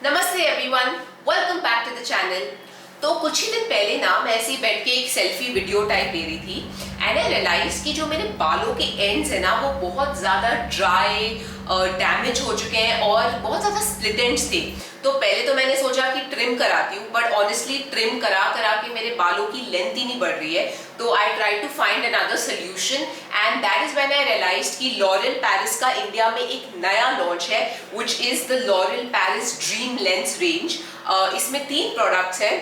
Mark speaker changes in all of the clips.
Speaker 1: नमस्ते everyone, welcome back to the channel. तो कुछ ही दिन पहले ना मैं ऐसे ही बैठ के एक सेल्फी वीडियो टाइप ले रही थी एंड आई रियलाइज कि जो मेरे बालों के एंड्स है ना वो बहुत ज़्यादा ड्राई डैमेज हो चुके हैं और बहुत ज़्यादा स्प्लिट एंड्स थे। तो पहले तो मैंने सोचा कि ट्रिम कराती हूँ, बट ऑनेस्टली ट्रिम करा करा के मेरे बालों की लेंथ ही नहीं बढ़ रही है। तो I try to find another solution and that is when I realized कि लॉरियल पेरिस का इंडिया में एक नया लॉन्च है which is the L'Oreal Paris dream lengths range. इसमें 3 प्रोडक्ट्स हैं।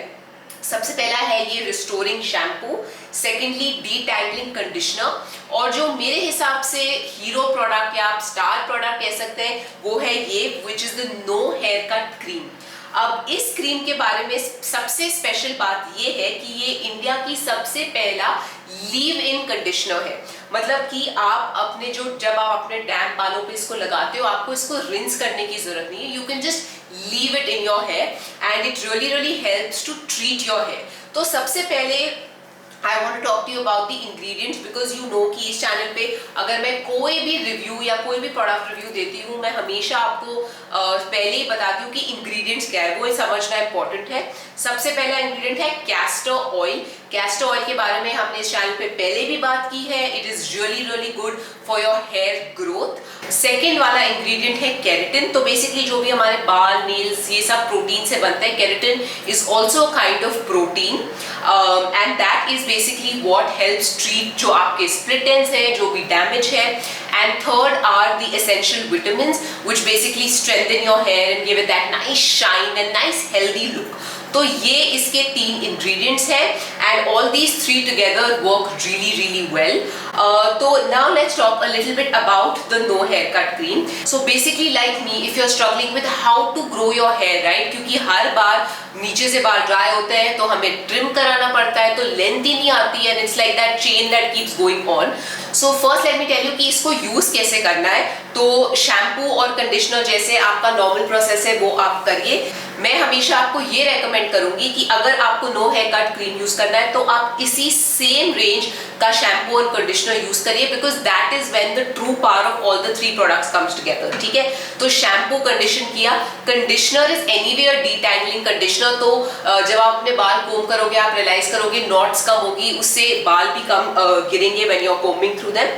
Speaker 1: सबसे पहला है ये restoring shampoo, secondly detangling conditioner और जो मेरे हिसाब से हीरो प्रोडक्ट या आप स्टार प्रोडक्ट कह सकते हैं वो है ये which is the no hair cut cream. अब इस क्रीम के बारे में सबसे स्पेशल बात ये है कि ये इंडिया की सबसे पहला लीव इन कंडीशनर है। मतलब कि आप अपने जब आप अपने डैम्प बालों पे इसको लगाते हो आपको इसको रिंस करने की जरूरत नहीं है। You can just leave it in your hair and it really helps to treat your hair। तो सबसे पहले I want to talk to you about the ingredients because you know कि इस चैनल पे अगर मैं कोई भी रिव्यू या कोई भी प्रोडक्ट रिव्यू देती हूँ मैं हमेशा आपको पहले ही बताती हूँ कि इंग्रेडिएंट्स क्या है, वो समझना इंपॉर्टेंट है। सबसे पहला इंग्रेडिएंट है कैस्टर ऑयल। कैस्टर ऑयल के बारे में हमने इस चैनल पे पहले भी बात की है। It is really good for your hair growth. Second वाला इंग्रेडिएंट है केराटिन। तो बेसिकली जो भी हमारे बाल नेल्स ये सब प्रोटीन से बनते हैं, keratin is also kind of protein and that is basically what helps treat जो आपके स्प्लिट एंड्स है, जो भी डैमेज है। And third are the essential vitamins which basically strengthen your hair and give it that nice shine and nice healthy look. तो ये इसके 3 ingredients हैं and all these 3 together work really well. तो now let's talk a little bit about the no hair cut cream. So basically like me if you are struggling with how to grow your hair right, क्योंकि हर बार नीचे से बाल dry होते हैं तो हमें ट्रिम कराना पड़ता है तो लेंथ ही नहीं आती है and it's like that chain that keeps going on. So first let me tell you कि इसको यूज कैसे करना है। तो शैम्पू और कंडीशनर जैसे आपका नॉर्मल प्रोसेस है वो आप करिए। मैं हमेशा आपको ये रेकमेंड करूंगी कि अगर आपको no hair cut cream use करना है तो आप इसी सेम रेंज का शैम्पू और कंडीशनर यूज करिए because that is when the true power of all the 3 products comes together. ठीक है, तो शैम्पू कंडीशन किया, conditioner is anywhere detangling conditioner. तो जब आप अपने बाल कोम करोगे आप रियलाइज करोगे नॉट्स कम होगी, उससे बाल भी कम गिरेंगे when you are combing through them.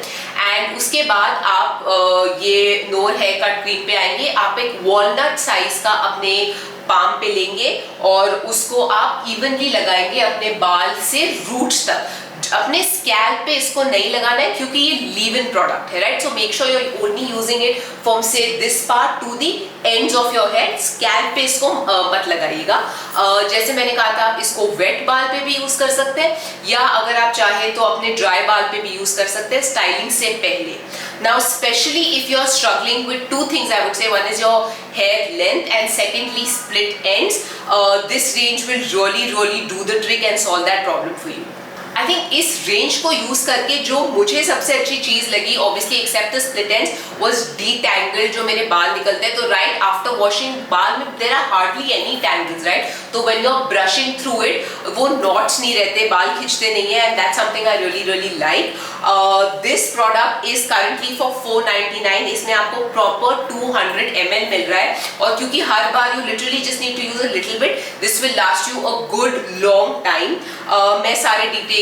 Speaker 1: And उसके बाद आप ये नो हेयर कट क्रीम पे आएंगे। आप एक वॉलनट साइज का अपने पाम पे लेंगे और उसको आप इवनली लगाएंगे अपने बाल से रूट्स तक। अपने स्कैल्प पे इसको नहीं लगाना है क्योंकि ये लीव इन प्रोडक्ट है right. So make sure you are only using it from say this part to the ends of your head. Scalp पे इसको मत लगाइएगा। जैसे मैंने कहा था आप इसको वेट बाल पे भी यूज कर सकते हैं या अगर आप चाहे तो अपने ड्राई बाल पे भी यूज कर सकते हैं स्टाइलिंग से पहले। Now especially if you are struggling with 2 things I would say, one is your hair length and secondly split ends, this range will really do the trick and solve that problem for you। I think इस range को use करके जो मुझे सबसे अच्छी चीज लगी obviously except the split ends was detangle. जो मेरे बाल निकलते हैं तो राइट आफ्टर वॉशिंग बाल में there are hardly any tangles right. तो when you are brushing through it वो नॉट्स नहीं रहते, बाल खिंचते नहीं है and that's something I really like. This product is currently for 499। इसमें आपको प्रॉपर 200 ml मिल रहा है और क्योंकि हर बार you literally just need to use a little bit, this will last you a good long time. मैं सारे डिटेल्स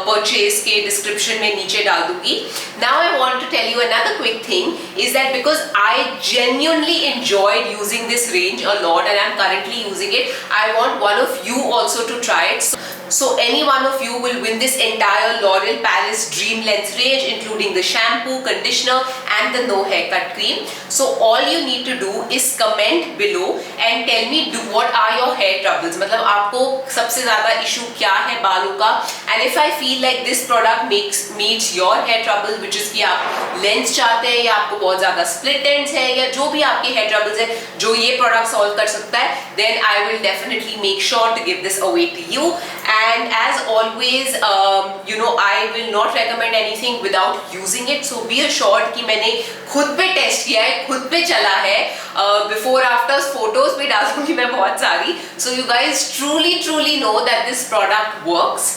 Speaker 1: परचेज के डिस्क्रिप्शन में नीचे डाल दूंगी। Now I want to tell you another quick thing is that because I genuinely enjoyed using this range a lot and I am currently using it, I want one of you also to try it. So any one of you will win this entire L'Oreal Paris Dream Length range including the shampoo, conditioner and the no haircut cream. So all you need to do is comment below and tell me what are your hair troubles, मतलब आपको सबसे ज़्यादा issue क्या है बालों का। And if I feel like this product meets your hair trouble which is कि आप length चाहते हैं या आपको बहुत ज़्यादा split ends है या जो भी आपके hair troubles है जो ये product solve कर सकता है, then I will definitely make sure to give this away to you। And as always, I will not recommend anything without using it. So be assured कि मैंने खुद पे टेस्ट किया है, खुद पे चला है। बिफोर आफ्टर फोटोज भी डाल दूंगी मैं बहुत सारी। So you guys truly know that this product works।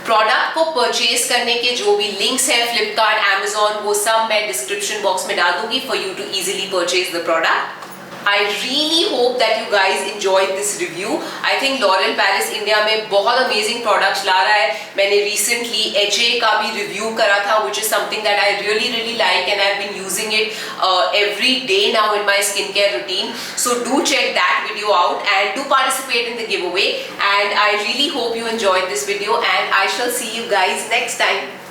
Speaker 1: Product को परचेज करने के जो भी लिंक्स हैं फ्लिपकार्ट, अमेजॉन, वो सब मैं डिस्क्रिप्शन बॉक्स में डाल दूंगी for you to easily purchase the product. I really hope that you guys enjoyed this review. I think L'Oreal Paris India में बहुत amazing products ला रहा है. मैंने recently HA का भी review करा था, which is something that I really like and I've been using it every day now in my skincare routine. So do check that video out and do participate in the giveaway. And I really hope you enjoyed this video, and I shall see you guys next time.